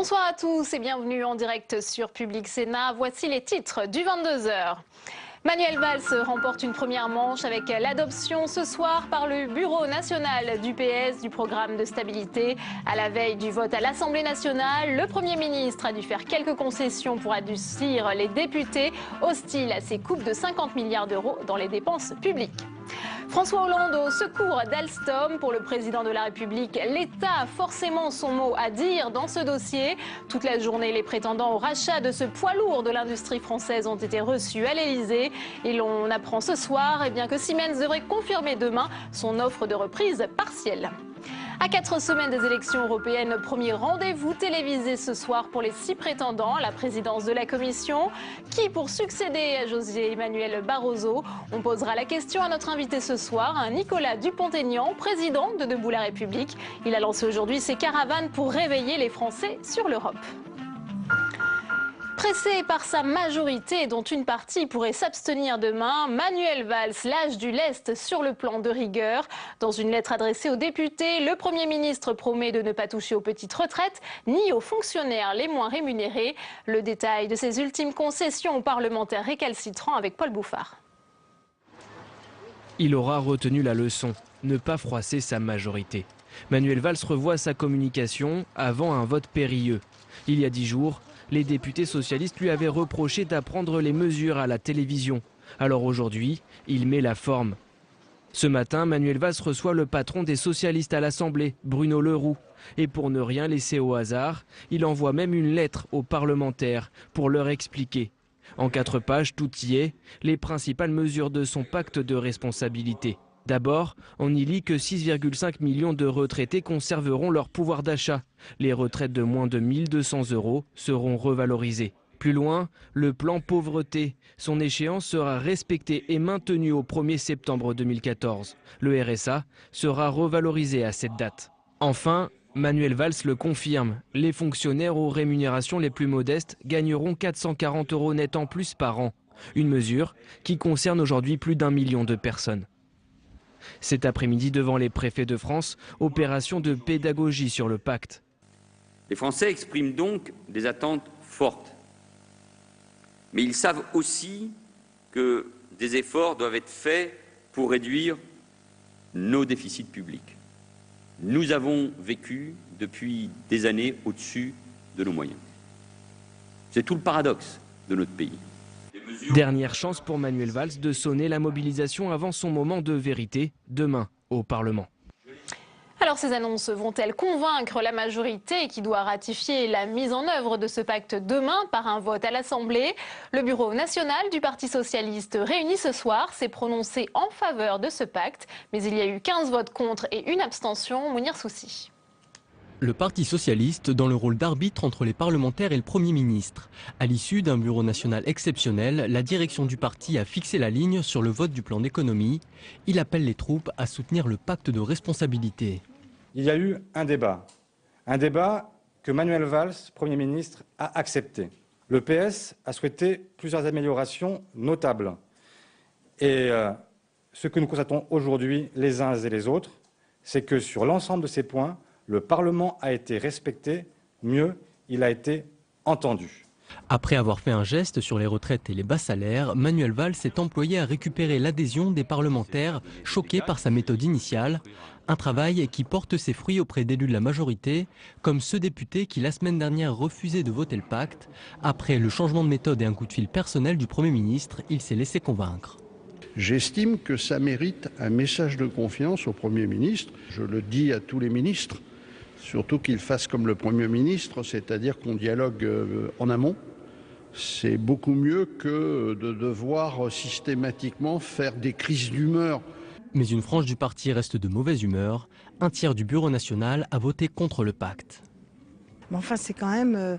Bonsoir à tous et bienvenue en direct sur Public Sénat. Voici les titres du 22h. Manuel Valls remporte une première manche avec l'adoption ce soir par le Bureau national du PS du programme de stabilité. À la veille du vote à l'Assemblée nationale, le Premier ministre a dû faire quelques concessions pour adoucir les députés hostiles à ces coupes de 50 milliards d'euros dans les dépenses publiques. François Hollande au secours d'Alstom. Pour le président de la République, l'État a forcément son mot à dire dans ce dossier. Toute la journée, les prétendants au rachat de ce poids lourd de l'industrie française ont été reçus à l'Élysée. Et l'on apprend ce soir que Siemens devrait confirmer demain son offre de reprise partielle. À 4 semaines des élections européennes, premier rendez-vous télévisé ce soir pour les 6 prétendants à la présidence de la Commission. Qui pour succéder à José Manuel Barroso? On posera la question à notre invité ce soir, Nicolas Dupont-Aignan, président de Debout la République. Il a lancé aujourd'hui ses caravanes pour réveiller les Français sur l'Europe. Pressé par sa majorité, dont une partie pourrait s'abstenir demain, Manuel Valls lâche du lest sur le plan de rigueur. Dans une lettre adressée aux députés, le Premier ministre promet de ne pas toucher aux petites retraites ni aux fonctionnaires les moins rémunérés. Le détail de ses ultimes concessions aux parlementaires récalcitrants avec Paul Bouffard. Il aura retenu la leçon, ne pas froisser sa majorité. Manuel Valls revoit sa communication avant un vote périlleux. Il y a 10 jours, les députés socialistes lui avaient reproché d'apprendre les mesures à la télévision. Alors aujourd'hui, il met la forme. Ce matin, Manuel Valls reçoit le patron des socialistes à l'Assemblée, Bruno Le Roux. Et pour ne rien laisser au hasard, il envoie même une lettre aux parlementaires pour leur expliquer. En 4 pages, tout y est, les principales mesures de son pacte de responsabilité. D'abord, on y lit que 6,5 millions de retraités conserveront leur pouvoir d'achat. Les retraites de moins de 1 200 € seront revalorisées. Plus loin, le plan pauvreté. Son échéance sera respectée et maintenue au 1er septembre 2014. Le RSA sera revalorisé à cette date. Enfin, Manuel Valls le confirme. Les fonctionnaires aux rémunérations les plus modestes gagneront 440 € net en plus par an. Une mesure qui concerne aujourd'hui plus d'1 million de personnes. Cet après-midi, devant les préfets de France, opération de pédagogie sur le pacte. Les Français expriment donc des attentes fortes. Mais ils savent aussi que des efforts doivent être faits pour réduire nos déficits publics. Nous avons vécu depuis des années au-dessus de nos moyens. C'est tout le paradoxe de notre pays. Dernière chance pour Manuel Valls de sonner la mobilisation avant son moment de vérité, demain, au Parlement. Alors ces annonces vont-elles convaincre la majorité qui doit ratifier la mise en œuvre de ce pacte demain par un vote à l'Assemblée? Le Bureau national du Parti socialiste réuni ce soir s'est prononcé en faveur de ce pacte, mais il y a eu 15 votes contre et une abstention. Mounir Soussi. Le Parti socialiste dans le rôle d'arbitre entre les parlementaires et le Premier ministre. À l'issue d'un bureau national exceptionnel, la direction du parti a fixé la ligne sur le vote du plan d'économie. Il appelle les troupes à soutenir le pacte de responsabilité. Il y a eu un débat que Manuel Valls, Premier ministre, a accepté. Le PS a souhaité plusieurs améliorations notables. Et ce que nous constatons aujourd'hui les uns et les autres, c'est que sur l'ensemble de ces points, le Parlement a été respecté, mieux, il a été entendu. Après avoir fait un geste sur les retraites et les bas salaires, Manuel Valls s'est employé à récupérer l'adhésion des parlementaires choqués par sa méthode initiale. Un travail qui porte ses fruits auprès d'élus de la majorité, comme ce député qui la semaine dernière refusait de voter le pacte. Après le changement de méthode et un coup de fil personnel du Premier ministre, il s'est laissé convaincre. J'estime que ça mérite un message de confiance au Premier ministre. Je le dis à tous les ministres. Surtout qu'ils fassent comme le Premier ministre, c'est-à-dire qu'on dialogue en amont. C'est beaucoup mieux que de devoir systématiquement faire des crises d'humeur. Mais une frange du parti reste de mauvaise humeur. Un tiers du Bureau national a voté contre le pacte. Mais enfin, c'est quand même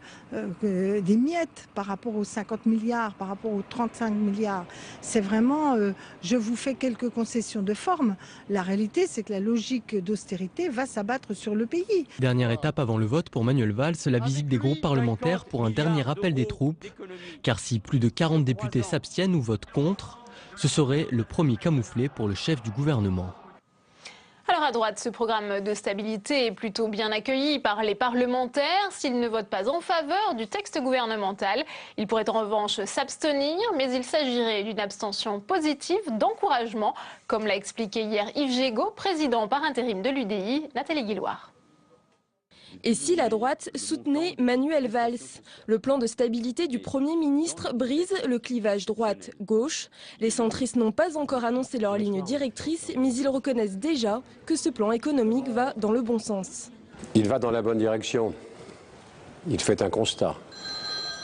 des miettes par rapport aux 50 milliards, par rapport aux 35 milliards. C'est vraiment, je vous fais quelques concessions de forme. La réalité, c'est que la logique d'austérité va s'abattre sur le pays. Dernière étape avant le vote pour Manuel Valls, la visite des groupes parlementaires pour un dernier appel des troupes. Car si plus de 40 députés s'abstiennent ou votent contre, ce serait le premier camouflet pour le chef du gouvernement. Alors à droite, ce programme de stabilité est plutôt bien accueilli par les parlementaires. S'ils ne votent pas en faveur du texte gouvernemental, ils pourraient en revanche s'abstenir, mais il s'agirait d'une abstention positive d'encouragement, comme l'a expliqué hier Yves Gégaud, président par intérim de l'UDI, Nathalie Guilloire. Et si la droite soutenait Manuel Valls? Le plan de stabilité du Premier ministre brise le clivage droite-gauche. Les centristes n'ont pas encore annoncé leur ligne directrice, mais ils reconnaissent déjà que ce plan économique va dans le bon sens. Il va dans la bonne direction. Il fait un constat.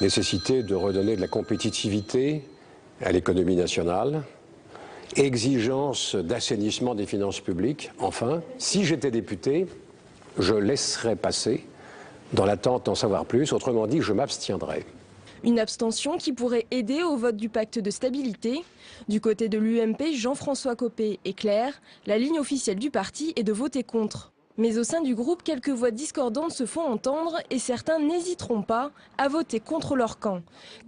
Nécessité de redonner de la compétitivité à l'économie nationale. Exigence d'assainissement des finances publiques. Enfin, si j'étais député, je laisserai passer dans l'attente d'en savoir plus, autrement dit, je m'abstiendrai. Une abstention qui pourrait aider au vote du pacte de stabilité. Du côté de l'UMP, Jean-François Copé est clair, la ligne officielle du parti est de voter contre. Mais au sein du groupe, quelques voix discordantes se font entendre et certains n'hésiteront pas à voter contre leur camp.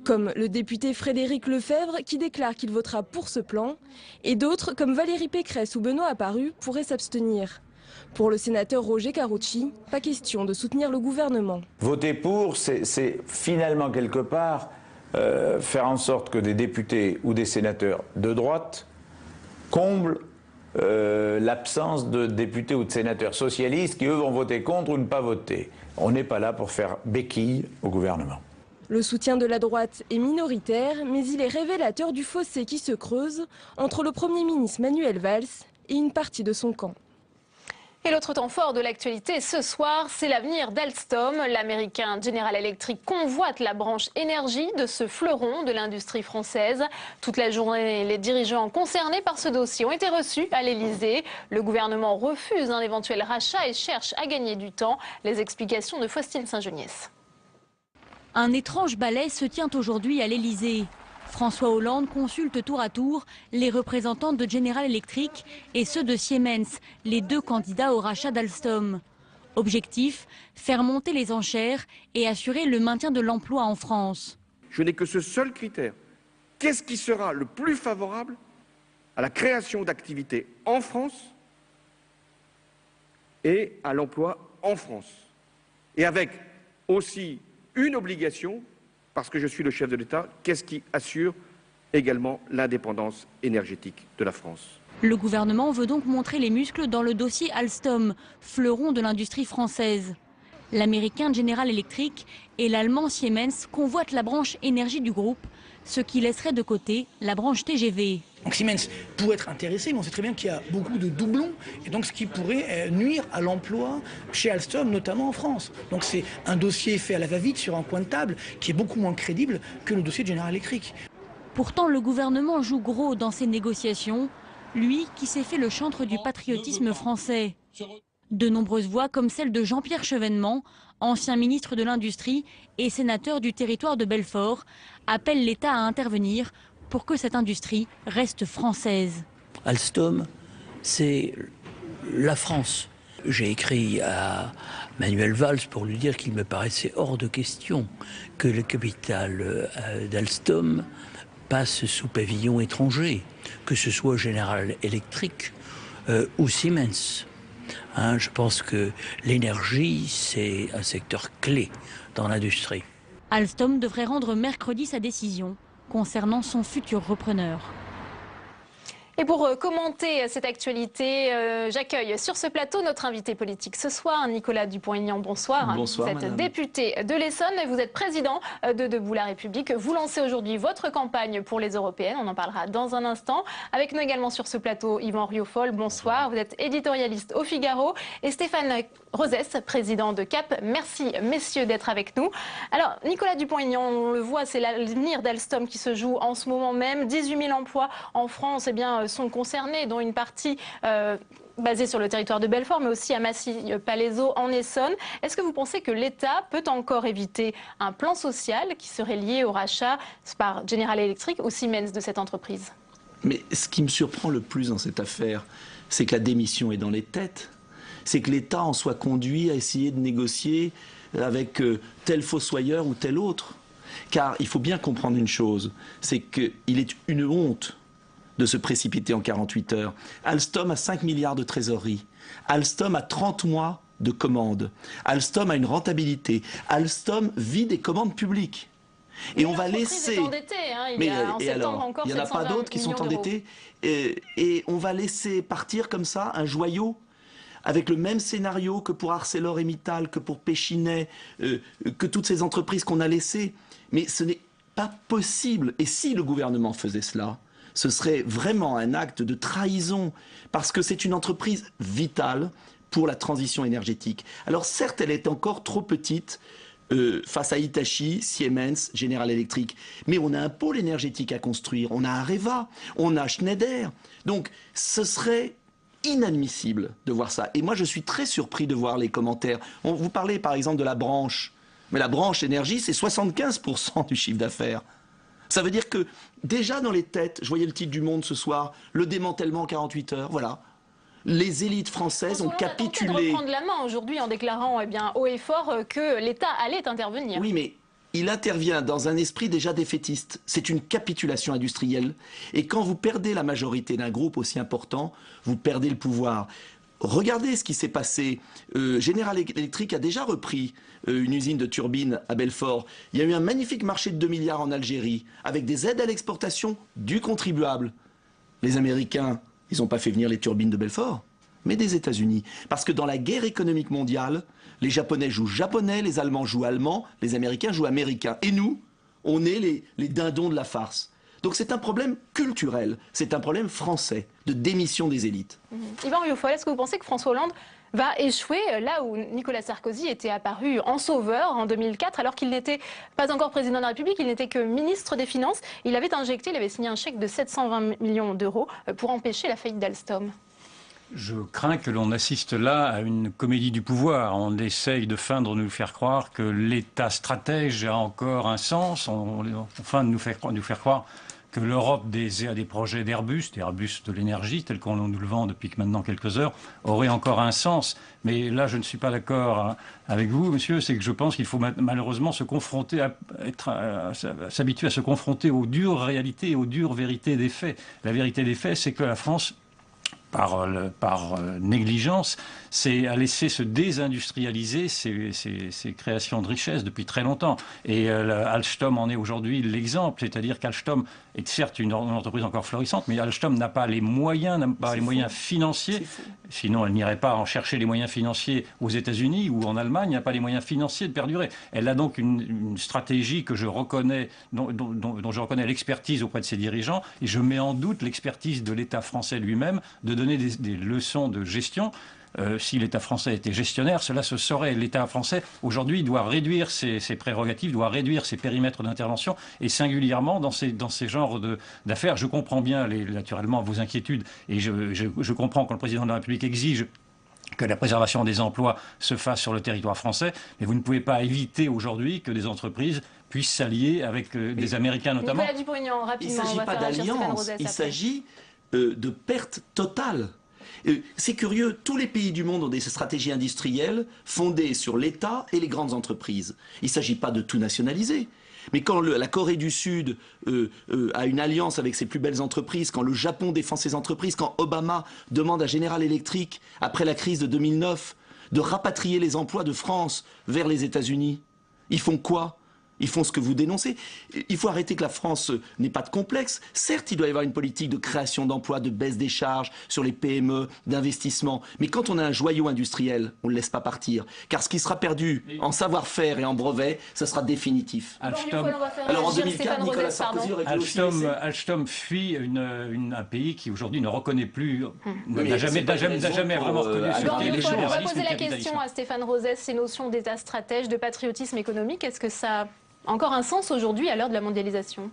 Comme le député Frédéric Lefebvre qui déclare qu'il votera pour ce plan, et d'autres comme Valérie Pécresse ou Benoît Apparu pourraient s'abstenir. Pour le sénateur Roger Carucci, pas question de soutenir le gouvernement. Voter pour, c'est finalement quelque part faire en sorte que des députés ou des sénateurs de droite comblent l'absence de députés ou de sénateurs socialistes qui, eux, vont voter contre ou ne pas voter. On n'est pas là pour faire béquille au gouvernement. Le soutien de la droite est minoritaire, mais il est révélateur du fossé qui se creuse entre le Premier ministre Manuel Valls et une partie de son camp. Et l'autre temps fort de l'actualité ce soir, c'est l'avenir d'Alstom. L'américain General Electric convoite la branche énergie de ce fleuron de l'industrie française. Toute la journée, les dirigeants concernés par ce dossier ont été reçus à l'Elysée. Le gouvernement refuse un éventuel rachat et cherche à gagner du temps. Les explications de Faustine Saint-Geniès. Un étrange balai se tient aujourd'hui à l'Elysée. François Hollande consulte tour à tour les représentants de General Electric et ceux de Siemens, les deux candidats au rachat d'Alstom. Objectif, faire monter les enchères et assurer le maintien de l'emploi en France. Je n'ai que ce seul critère. Qu'est-ce qui sera le plus favorable à la création d'activités en France et à l'emploi en France? Et avec aussi une obligation, parce que je suis le chef de l'État, qu'est-ce qui assure également l'indépendance énergétique de la France? Le gouvernement veut donc montrer les muscles dans le dossier Alstom, fleuron de l'industrie française. L'américain General Electric et l'allemand Siemens convoitent la branche énergie du groupe, ce qui laisserait de côté la branche TGV. Donc Siemens pourrait être intéressé, mais on sait très bien qu'il y a beaucoup de doublons, et donc ce qui pourrait nuire à l'emploi chez Alstom, notamment en France. Donc c'est un dossier fait à la va-vite sur un coin de table qui est beaucoup moins crédible que le dossier de General Electric. Pourtant, le gouvernement joue gros dans ces négociations, lui qui s'est fait le chantre du patriotisme français. De nombreuses voix, comme celle de Jean-Pierre Chevènement, ancien ministre de l'Industrie et sénateur du territoire de Belfort, appellent l'État à intervenir pour que cette industrie reste française. Alstom, c'est la France. J'ai écrit à Manuel Valls pour lui dire qu'il me paraissait hors de question que le capital d'Alstom passe sous pavillon étranger, que ce soit General Electric ou Siemens. Je pense que l'énergie, c'est un secteur clé dans l'industrie. Alstom devrait rendre mercredi sa décision concernant son futur repreneur. Et pour commenter cette actualité, j'accueille sur ce plateau notre invité politique ce soir, Nicolas Dupont-Aignan. Bonsoir. Bonsoir, vous êtes madame. député de l'Essonne et vous êtes président de Debout la République. Vous lancez aujourd'hui votre campagne pour les européennes. On en parlera dans un instant. Avec nous également sur ce plateau, Yvan Rioufol. Bonsoir. Vous êtes éditorialiste au Figaro. Et Stéphane Rosès, président de CAP. Merci, messieurs, d'être avec nous. Alors, Nicolas Dupont-Aignan, on le voit, c'est l'avenir d'Alstom qui se joue en ce moment même. 18 000 emplois en France, eh bien, sont concernés, dont une partie basée sur le territoire de Belfort, mais aussi à Massy-Palaiseau en Essonne. Est-ce que vous pensez que l'État peut encore éviter un plan social qui serait lié au rachat par General Electric ou Siemens de cette entreprise? Mais ce qui me surprend le plus dans cette affaire, c'est que la démission est dans les têtes. C'est que l'État en soit conduit à essayer de négocier avec tel fossoyeur ou tel autre. Car il faut bien comprendre une chose, c'est qu'il est une honte de se précipiter en 48 heures. Alstom a 5 milliards de trésorerie. Alstom a 30 mois de commandes. Alstom a une rentabilité. Alstom vit des commandes publiques. Et on va laisser... Il y en a pas d'autres qui sont endettés. Et on va laisser partir comme ça un joyau avec le même scénario que pour ArcelorMittal, que pour Péchinet, que toutes ces entreprises qu'on a laissées. Mais ce n'est pas possible. Et si le gouvernement faisait cela, ce serait vraiment un acte de trahison, parce que c'est une entreprise vitale pour la transition énergétique. Alors certes, elle est encore trop petite face à Hitachi, Siemens, General Electric, mais on a un pôle énergétique à construire, on a Areva, on a Schneider. Donc ce serait inadmissible de voir ça. Et moi, je suis très surpris de voir les commentaires. Vous parlez par exemple de la branche, mais la branche énergie, c'est 75% du chiffre d'affaires. Ça veut dire que déjà dans les têtes, je voyais le titre du Monde ce soir, le démantèlement en 48 heures, voilà. Les élites françaises ont capitulé. On a reprendre la main aujourd'hui en déclarant haut et fort que l'État allait intervenir. Oui, mais il intervient dans un esprit déjà défaitiste. C'est une capitulation industrielle. Et quand vous perdez la majorité d'un groupe aussi important, vous perdez le pouvoir. Regardez ce qui s'est passé. General Electric a déjà repris une usine de turbines à Belfort. Il y a eu un magnifique marché de 2 milliards en Algérie, avec des aides à l'exportation du contribuable. Les Américains, ils n'ont pas fait venir les turbines de Belfort, mais des États-Unis. Parce que dans la guerre économique mondiale, les Japonais jouent japonais, les Allemands jouent allemands, les Américains jouent américains. Et nous, on est les dindons de la farce. Donc c'est un problème culturel, c'est un problème français, de démission des élites. Yvan Rioufol, est-ce que vous pensez que François Hollande va échouer là où Nicolas Sarkozy était apparu en sauveur en 2004, alors qu'il n'était pas encore président de la République, il n'était que ministre des Finances. Il avait signé un chèque de 720 millions d'euros pour empêcher la faillite d'Alstom. Je crains que l'on assiste là à une comédie du pouvoir. On essaye de feindre de nous faire croire que l'État stratège a encore un sens. On feint de nous faire croire que l'Europe des projets d'Airbus, de l'énergie, tels qu'on nous le vend depuis maintenant quelques heures, aurait encore un sens. Mais là, je ne suis pas d'accord avec vous, monsieur, c'est que je pense qu'il faut malheureusement se confronter s'habituer à se confronter aux dures réalités et aux dures vérités des faits. La vérité des faits, c'est que la France, par négligence, c'est à laisser se désindustrialiser ces créations de richesses depuis très longtemps. Et Alstom en est aujourd'hui l'exemple, c'est-à-dire qu'Alstom est certes une entreprise encore florissante, mais Alstom n'a pas les moyens, financiers, sinon elle n'irait pas en chercher les moyens financiers aux États-Unis ou en Allemagne, elle n'a pas les moyens financiers de perdurer. Elle a donc une stratégie que je reconnais, dont je reconnais l'expertise auprès de ses dirigeants, et je mets en doute l'expertise de l'État français lui-même de donner des leçons de gestion. Si l'État français était gestionnaire, cela se saurait. L'État français, aujourd'hui, doit réduire ses prérogatives, doit réduire ses périmètres d'intervention, et singulièrement dans ces genres d'affaires. Je comprends bien, naturellement, vos inquiétudes, et je comprends quand le président de la République exige que la préservation des emplois se fasse sur le territoire français, mais vous ne pouvez pas éviter aujourd'hui que des entreprises puissent s'allier avec des Américains notamment. Nicolas Dupont-Aignan, rapidement, il ne s'agit pas d'alliance, il s'agit de perte totale. C'est curieux, tous les pays du monde ont des stratégies industrielles fondées sur l'État et les grandes entreprises. Il ne s'agit pas de tout nationaliser. Mais quand la Corée du Sud a une alliance avec ses plus belles entreprises, quand le Japon défend ses entreprises, quand Obama demande à General Electric, après la crise de 2009, de rapatrier les emplois de France vers les États-Unis, ils font quoi ? Ils font ce que vous dénoncez. Il faut arrêter que la France n'ait pas de complexe. Certes, il doit y avoir une politique de création d'emplois, de baisse des charges sur les PME, d'investissement. Mais quand on a un joyau industriel, on ne le laisse pas partir. Car ce qui sera perdu en savoir-faire et en brevet, ça sera définitif. Alors en 2004, Nicolas Sarkozy aurait pu Alstom fuit un pays qui aujourd'hui ne reconnaît plus, n'a jamais vraiment reconnu ce qu'est le libéralisme. On va poser la question à Stéphane Rosès, ces notions d'État stratège, de patriotisme économique, est-ce que ça a encore un sens aujourd'hui à l'heure de la mondialisation ?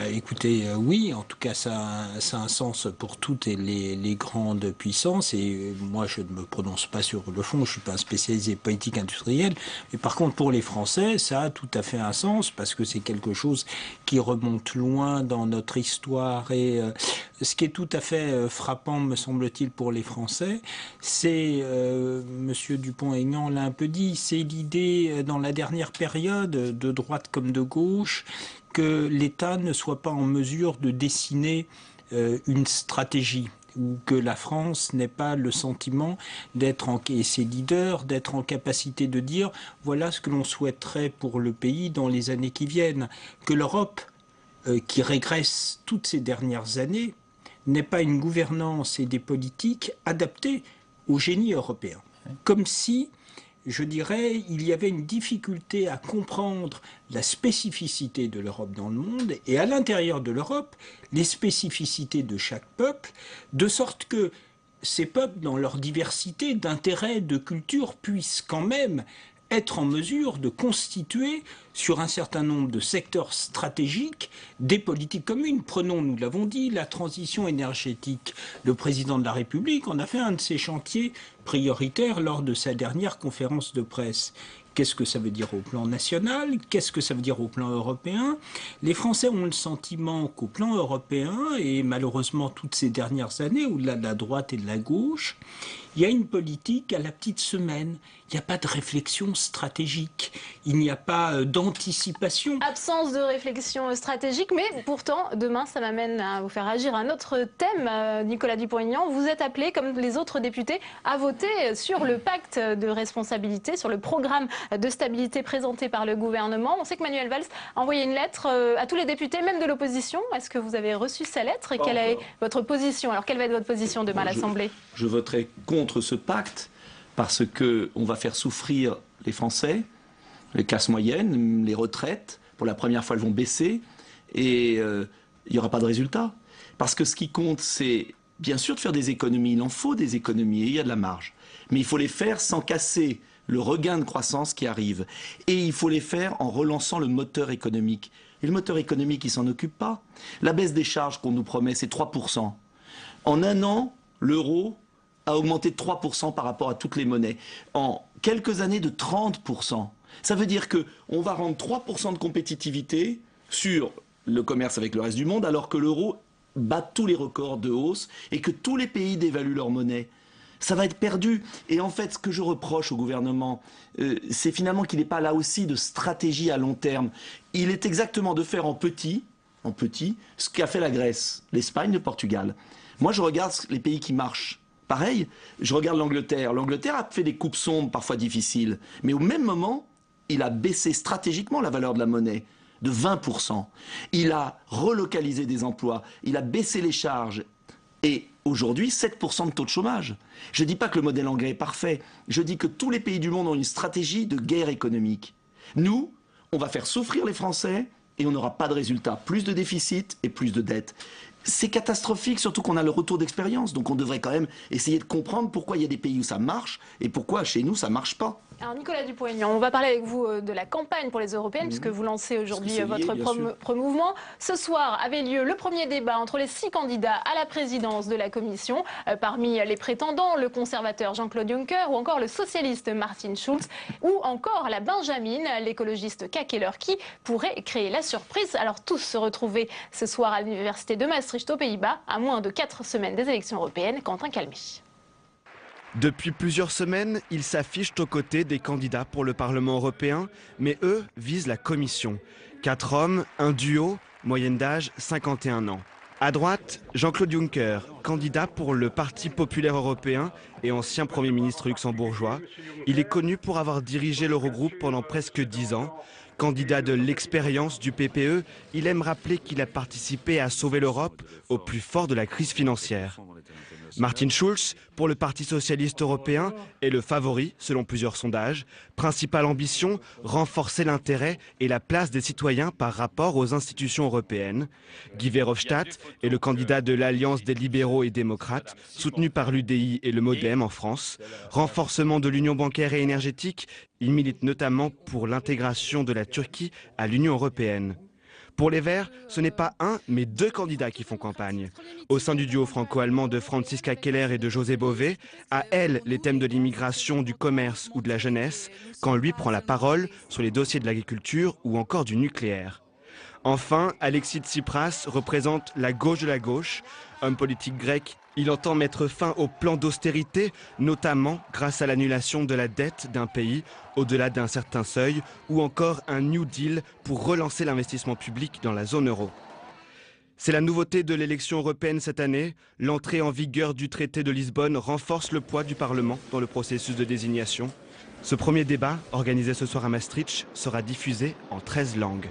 Écoutez, oui, en tout cas ça a un sens pour toutes les grandes puissances, et moi je ne me prononce pas sur le fond, je ne suis pas un spécialisé politique industrielle, mais par contre pour les Français ça a tout à fait un sens, parce que c'est quelque chose qui remonte loin dans notre histoire, et ce qui est tout à fait frappant me semble-t-il pour les Français, c'est, Monsieur Dupont-Aignan l'a un peu dit, c'est l'idée dans la dernière période, de droite comme de gauche, que l'État ne soit pas en mesure de dessiner une stratégie, ou que la France n'ait pas le sentiment d'être et ses leaders, d'être en capacité de dire voilà ce que l'on souhaiterait pour le pays dans les années qui viennent. Que l'Europe, qui régresse toutes ces dernières années, n'ait pas une gouvernance et des politiques adaptées au génie européen. Comme si, je dirais, il y avait une difficulté à comprendre la spécificité de l'Europe dans le monde et à l'intérieur de l'Europe, les spécificités de chaque peuple, de sorte que ces peuples, dans leur diversité d'intérêts, de culture, puissent quand même être en mesure de constituer sur un certain nombre de secteurs stratégiques des politiques communes. Prenons, nous l'avons dit, la transition énergétique. Le président de la République en a fait un de ses chantiers prioritaires lors de sa dernière conférence de presse. Qu'est-ce que ça veut dire au plan national? Qu'est-ce que ça veut dire au plan européen? Les Français ont le sentiment qu'au plan européen, et malheureusement toutes ces dernières années, au-delà de la droite et de la gauche, il y a une politique à la petite semaine. Il n'y a pas de réflexion stratégique. Il n'y a pas d'anticipation. Absence de réflexion stratégique, mais pourtant, demain, ça m'amène à vous faire agir un autre thème. Nicolas Dupont-Aignan, vous êtes appelé, comme les autres députés, à voter sur le pacte de responsabilité, sur le programme de stabilité présenté par le gouvernement. On sait que Manuel Valls a envoyé une lettre à tous les députés, même de l'opposition. Est-ce que vous avez reçu sa lettre et quelle est votre position? Alors, quelle va être votre position demain à l'Assemblée? Je voterai contre ce pacte parce qu'on va faire souffrir les Français, les classes moyennes, les retraites. Pour la première fois, elles vont baisser et il n'y aura pas de résultat. Parce que ce qui compte, c'est bien sûr de faire des économies. Il en faut des économies et il y a de la marge. Mais il faut les faire sans casser le regain de croissance qui arrive. Et il faut les faire en relançant le moteur économique. Et le moteur économique, il ne s'en occupe pas. La baisse des charges qu'on nous promet, c'est 3%. En un an, l'euro a augmenté de 3% par rapport à toutes les monnaies. En quelques années, de 30%. Ça veut dire qu'on va rendre 3% de compétitivité sur le commerce avec le reste du monde, alors que l'euro bat tous les records de hausse et que tous les pays dévaluent leur monnaie. Ça va être perdu. Et en fait, ce que je reproche au gouvernement, c'est finalement qu'il n'est pas là aussi de stratégie à long terme. Il est exactement de faire en petit, ce qu'a fait la Grèce, l'Espagne, le Portugal. Moi, je regarde les pays qui marchent. Pareil, je regarde l'Angleterre. L'Angleterre a fait des coupes sombres, parfois difficiles. Mais au même moment, il a baissé stratégiquement la valeur de la monnaie de 20%. Il a relocalisé des emplois. Il a baissé les charges. Et aujourd'hui, 7% de taux de chômage. Je ne dis pas que le modèle anglais est parfait. Je dis que tous les pays du monde ont une stratégie de guerre économique. Nous, on va faire souffrir les Français et on n'aura pas de résultat. Plus de déficit et plus de dettes. C'est catastrophique, surtout qu'on a le retour d'expérience. Donc on devrait quand même essayer de comprendre pourquoi il y a des pays où ça marche et pourquoi chez nous ça ne marche pas. Alors Nicolas Dupont-Aignan, on va parler avec vous de la campagne pour les européennes, puisque vous lancez aujourd'hui votre promouvement. Ce soir avait lieu le premier débat entre les 6 candidats à la présidence de la Commission. Parmi les prétendants, le conservateur Jean-Claude Juncker ou encore le socialiste Martin Schulz ou encore la Benjamine, l'écologiste Ska Keller, qui pourrait créer la surprise. Alors tous se retrouver ce soir à l'université de Maastricht aux Pays-Bas, à moins de 4 semaines des élections européennes. Quentin Calmy. Depuis plusieurs semaines, ils s'affichent aux côtés des candidats pour le Parlement européen, mais eux visent la Commission. 4 hommes, un duo, moyenne d'âge 51 ans. À droite, Jean-Claude Juncker, candidat pour le Parti populaire européen et ancien Premier ministre luxembourgeois. Il est connu pour avoir dirigé l'Eurogroupe pendant presque 10 ans. Candidat de l'expérience du PPE, il aime rappeler qu'il a participé à sauver l'Europe au plus fort de la crise financière. Martin Schulz, pour le Parti socialiste européen, est le favori selon plusieurs sondages. Principale ambition, renforcer l'intérêt et la place des citoyens par rapport aux institutions européennes. Guy Verhofstadt est le candidat de l'Alliance des libéraux et démocrates, soutenu par l'UDI et le MoDem en France. Renforcement de l'union bancaire et énergétique, il milite notamment pour l'intégration de la Turquie à l'Union européenne. Pour les Verts, ce n'est pas un, mais 2 candidats qui font campagne. Au sein du duo franco-allemand de Franziska Keller et de José Bové, à elle les thèmes de l'immigration, du commerce ou de la jeunesse, quand lui prend la parole sur les dossiers de l'agriculture ou encore du nucléaire. Enfin, Alexis Tsipras représente la gauche de la gauche. Homme politique grec, il entend mettre fin au plan d'austérité, notamment grâce à l'annulation de la dette d'un pays au-delà d'un certain seuil, ou encore un New Deal pour relancer l'investissement public dans la zone euro. C'est la nouveauté de l'élection européenne cette année. L'entrée en vigueur du traité de Lisbonne renforce le poids du Parlement dans le processus de désignation. Ce premier débat, organisé ce soir à Maastricht, sera diffusé en 13 langues.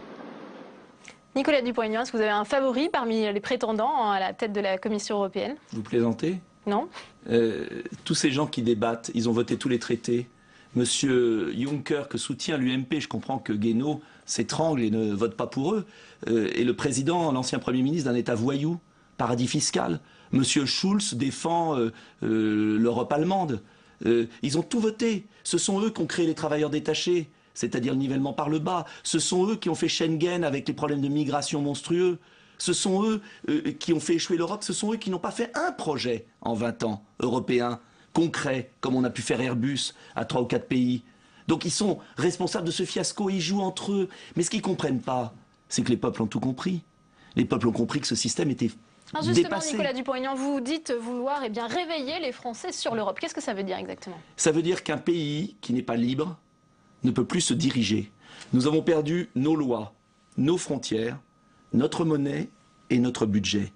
Nicolas Dupont-Aignan, est-ce que vous avez un favori parmi les prétendants à la tête de la Commission européenne? Vous plaisantez? Non. Tous ces gens qui débattent, ils ont voté tous les traités. Monsieur Juncker, que soutient l'UMP, je comprends que Guénaud s'étrangle et ne vote pas pour eux, est le président, l'ancien Premier ministre d'un État voyou, paradis fiscal. Monsieur Schulz défend l'Europe allemande. Ils ont tout voté. Ce sont eux qui ont créé les travailleurs détachés, c'est-à-dire le nivellement par le bas. Ce sont eux qui ont fait Schengen avec les problèmes de migration monstrueux. Ce sont eux qui ont fait échouer l'Europe. Ce sont eux qui n'ont pas fait un projet en 20 ans européen, concret, comme on a pu faire Airbus à 3 ou 4 pays. Donc ils sont responsables de ce fiasco, ils jouent entre eux. Mais ce qu'ils ne comprennent pas, c'est que les peuples ont tout compris. Les peuples ont compris que ce système était justement, dépassé. Nicolas Dupont-Aignan, vous dites vouloir réveiller les Français sur l'Europe. Qu'est-ce que ça veut dire exactement? Ça veut dire qu'un pays qui n'est pas libre ne peut plus se diriger. Nous avons perdu nos lois, nos frontières, notre monnaie et notre budget.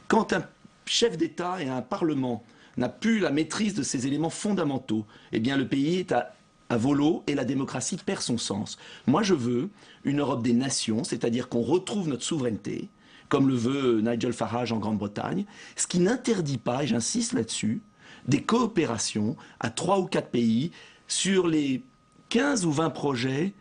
Quand un chef d'État et un Parlement n'a plus la maîtrise de ces éléments fondamentaux, eh bien le pays est à volo et la démocratie perd son sens. Moi je veux une Europe des nations, c'est-à-dire qu'on retrouve notre souveraineté, comme le veut Nigel Farage en Grande-Bretagne, ce qui n'interdit pas, et j'insiste là-dessus, des coopérations à 3 ou 4 pays sur les 15 ou 20 projets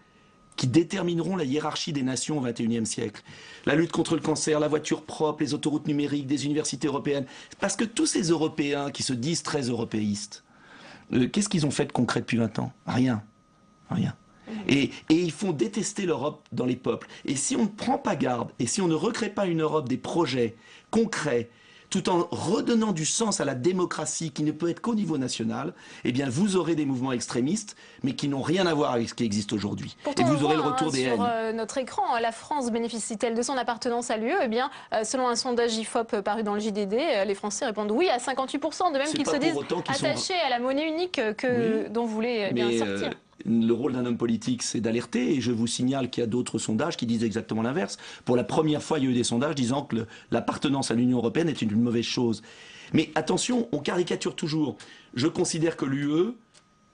qui détermineront la hiérarchie des nations au XXIe siècle. La lutte contre le cancer, la voiture propre, les autoroutes numériques, des universités européennes. Parce que tous ces Européens qui se disent très européistes, qu'est-ce qu'ils ont fait de concret depuis 20 ans? Rien. Rien. Et ils font détester l'Europe dans les peuples. Et si on ne prend pas garde, et si on ne recrée pas une Europe des projets concrets, tout en redonnant du sens à la démocratie qui ne peut être qu'au niveau national, eh bien vous aurez des mouvements extrémistes, mais qui n'ont rien à voir avec ce qui existe aujourd'hui. Et vous aurez le retour des haines. Sur notre écran, la France bénéficie-t-elle de son appartenance à l'UE? Eh bien, selon un sondage IFOP paru dans le JDD, les Français répondent oui à 58%, de même qu'ils se disent attachés à la monnaie unique dont vous voulez bien sortir. Le rôle d'un homme politique, c'est d'alerter, et je vous signale qu'il y a d'autres sondages qui disent exactement l'inverse. Pour la première fois, il y a eu des sondages disant que l'appartenance à l'Union européenne est une mauvaise chose. Mais attention, on caricature toujours. Je considère que l'UE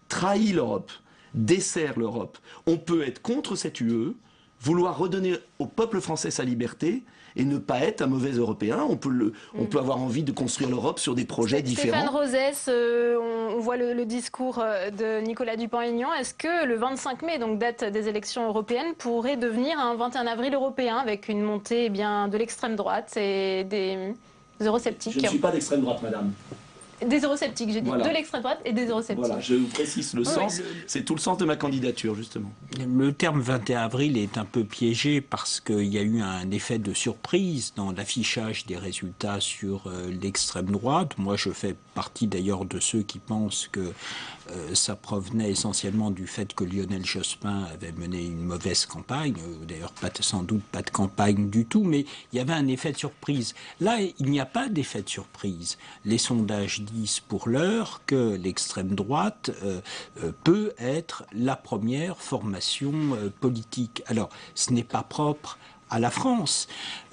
trahit l'Europe, dessert l'Europe. On peut être contre cette UE, vouloir redonner au peuple français sa liberté, et ne pas être un mauvais Européen. On peut avoir envie de construire l'Europe sur des projets différents. Stéphane Rosès, on voit le discours de Nicolas Dupont-Aignan. Est-ce que le 25 mai, donc date des élections européennes, pourrait devenir un 21 avril européen avec une montée de l'extrême droite et des eurosceptiques? Je ne suis pas d'extrême droite, madame. Des eurosceptiques, j'ai dit. Voilà. De l'extrême droite et des eurosceptiques. Voilà, je vous précise le sens. C'est tout le sens de ma candidature, justement. Le terme 21 avril est un peu piégé parce qu'il y a eu un effet de surprise dans l'affichage des résultats sur l'extrême droite. Moi, je fais partie d'ailleurs de ceux qui pensent que ça provenait essentiellement du fait que Lionel Jospin avait mené une mauvaise campagne. D'ailleurs, sans doute pas de campagne du tout, mais il y avait un effet de surprise. Là, il n'y a pas d'effet de surprise. Les sondages disent pour l'heure que l'extrême droite peut être la première formation politique. Alors, ce n'est pas propre à la France.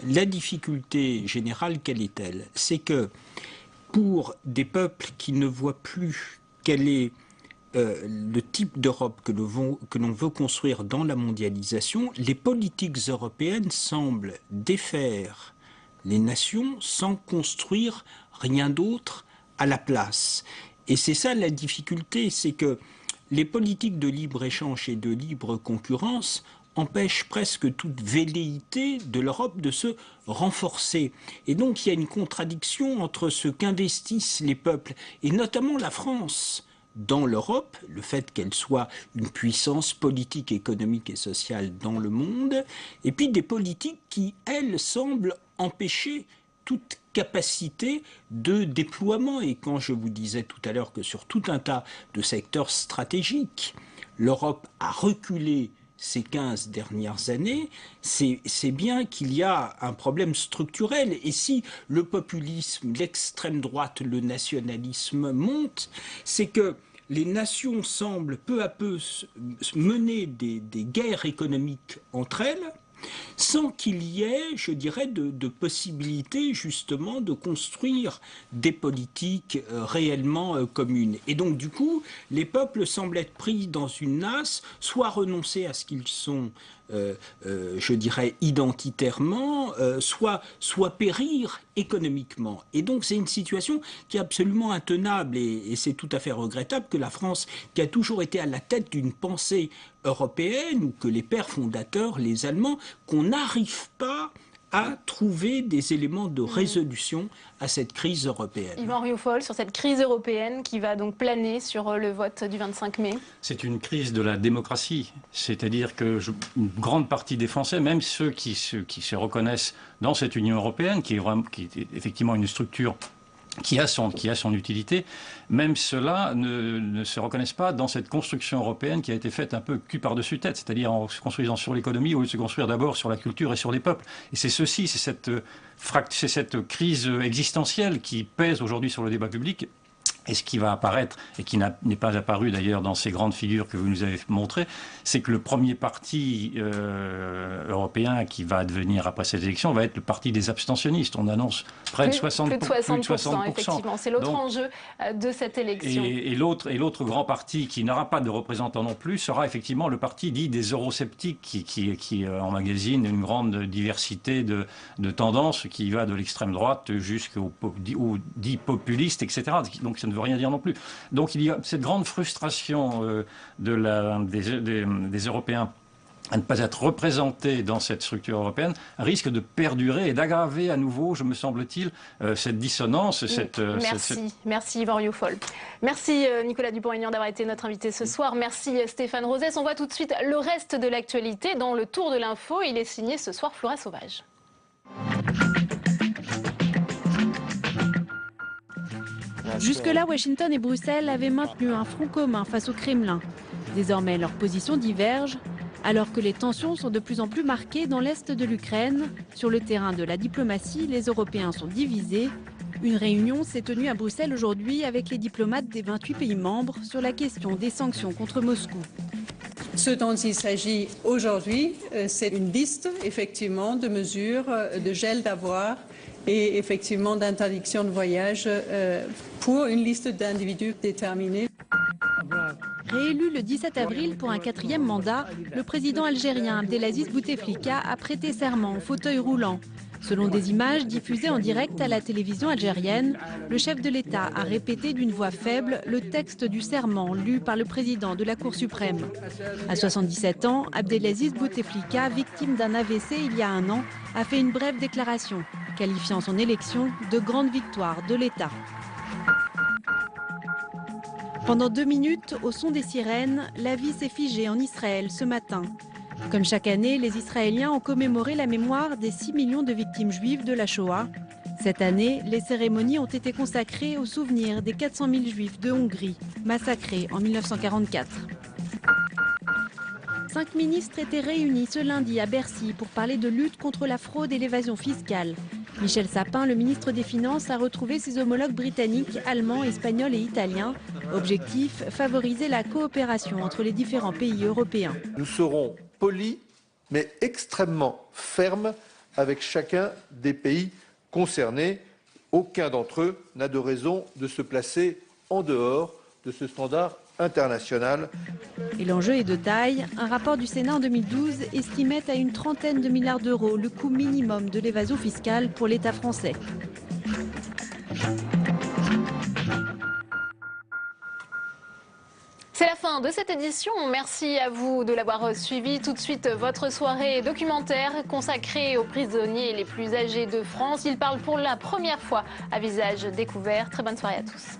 La difficulté générale, quelle est-elle? C'est que pour des peuples qui ne voient plus quel est le type d'Europe que l'on veut construire dans la mondialisation, les politiques européennes semblent défaire les nations sans construire rien d'autre à la place. Et c'est ça la difficulté, c'est que les politiques de libre-échange et de libre concurrence empêchent presque toute velléité de l'Europe de se renforcer. Et donc il y a une contradiction entre ce qu'investissent les peuples, et notamment la France, dans l'Europe, le fait qu'elle soit une puissance politique, économique et sociale dans le monde, et puis des politiques qui, elles, semblent empêcher toute capacité de déploiement. Et quand je vous disais tout à l'heure que sur tout un tas de secteurs stratégiques, l'Europe a reculé ces 15 dernières années, c'est bien qu'il y a un problème structurel. Et si le populisme, l'extrême droite, le nationalisme montent, c'est que les nations semblent peu à peu mener des guerres économiques entre elles, sans qu'il y ait, je dirais, de possibilité justement de construire des politiques réellement communes. Et donc du coup, les peuples semblent être pris dans une nasse, soit renoncer à ce qu'ils sont, je dirais, identitairement, soit périr économiquement. Et donc c'est une situation qui est absolument intenable et c'est tout à fait regrettable que la France, qui a toujours été à la tête d'une pensée européenne, ou que les pères fondateurs, les Allemands, qu'on n'arrive pas à trouver des éléments de résolution à cette crise européenne. Yvan Rioufol, sur cette crise européenne qui va donc planer sur le vote du 25 mai. C'est une crise de la démocratie. C'est-à-dire que une grande partie des Français, même ceux qui se reconnaissent dans cette Union européenne, qui est effectivement une structure qui a son utilité, même ceux-là ne se reconnaissent pas dans cette construction européenne qui a été faite un peu cul par-dessus tête, c'est-à-dire en se construisant sur l'économie au lieu de se construire d'abord sur la culture et sur les peuples. Et c'est ceci, c'est cette crise existentielle qui pèse aujourd'hui sur le débat public. Et ce qui va apparaître, et qui n'est pas apparu d'ailleurs dans ces grandes figures que vous nous avez montrées, c'est que le premier parti européen qui va advenir après cette élection va être le parti des abstentionnistes. On annonce près de 60%. Plus de 60%, effectivement. C'est l'autre enjeu de cette élection. Et l'autre grand parti qui n'aura pas de représentants non plus sera effectivement le parti dit des eurosceptiques qui emmagasine une grande diversité de tendances qui va de l'extrême droite jusqu'aux dits populistes, etc. Donc ça ne veut rien dire non plus. Donc il y a cette grande frustration des Européens à ne pas être représentés dans cette structure européenne risque de perdurer et d'aggraver à nouveau, me semble-t-il, cette dissonance. Merci Yvan Rioufol. Merci Nicolas Dupont-Aignan d'avoir été notre invité ce soir. Merci Stéphane Rosès. On voit tout de suite le reste de l'actualité dans le Tour de l'Info. Il est signé ce soir Flora Sauvage. Jusque-là, Washington et Bruxelles avaient maintenu un front commun face au Kremlin. Désormais, leurs positions divergent, alors que les tensions sont de plus en plus marquées dans l'est de l'Ukraine. Sur le terrain de la diplomatie, les Européens sont divisés. Une réunion s'est tenue à Bruxelles aujourd'hui avec les diplomates des 28 pays membres sur la question des sanctions contre Moscou. Ce dont il s'agit aujourd'hui, c'est une liste, effectivement, de mesures de gel d'avoirs et effectivement d'interdiction de voyage pour une liste d'individus déterminés. Réélu le 17 avril pour un 4e mandat, le président algérien Abdelaziz Bouteflika a prêté serment au fauteuil roulant. Selon des images diffusées en direct à la télévision algérienne, le chef de l'État a répété d'une voix faible le texte du serment lu par le président de la Cour suprême. À 77 ans, Abdelaziz Bouteflika, victime d'un AVC il y a un an, a fait une brève déclaration, qualifiant son élection de grande victoire de l'État. Pendant 2 minutes, au son des sirènes, la vie s'est figée en Israël ce matin. Comme chaque année, les Israéliens ont commémoré la mémoire des 6 millions de victimes juives de la Shoah. Cette année, les cérémonies ont été consacrées au souvenir des 400 000 juifs de Hongrie, massacrés en 1944. 5 ministres étaient réunis ce lundi à Bercy pour parler de lutte contre la fraude et l'évasion fiscale. Michel Sapin, le ministre des Finances, a retrouvé ses homologues britanniques, allemands, espagnols et italiens. Objectif, favoriser la coopération entre les différents pays européens. Nous serons polis, mais extrêmement fermes avec chacun des pays concernés. Aucun d'entre eux n'a de raison de se placer en dehors de ce standard international. Et l'enjeu est de taille. Un rapport du Sénat en 2012 estimait à une trentaine de milliards d'euros le coût minimum de l'évasion fiscale pour l'État français. C'est la fin de cette édition. Merci à vous de l'avoir suivi. Tout de suite, votre soirée documentaire consacrée aux prisonniers les plus âgés de France. Ils parlent pour la première fois à visage découvert. Très bonne soirée à tous.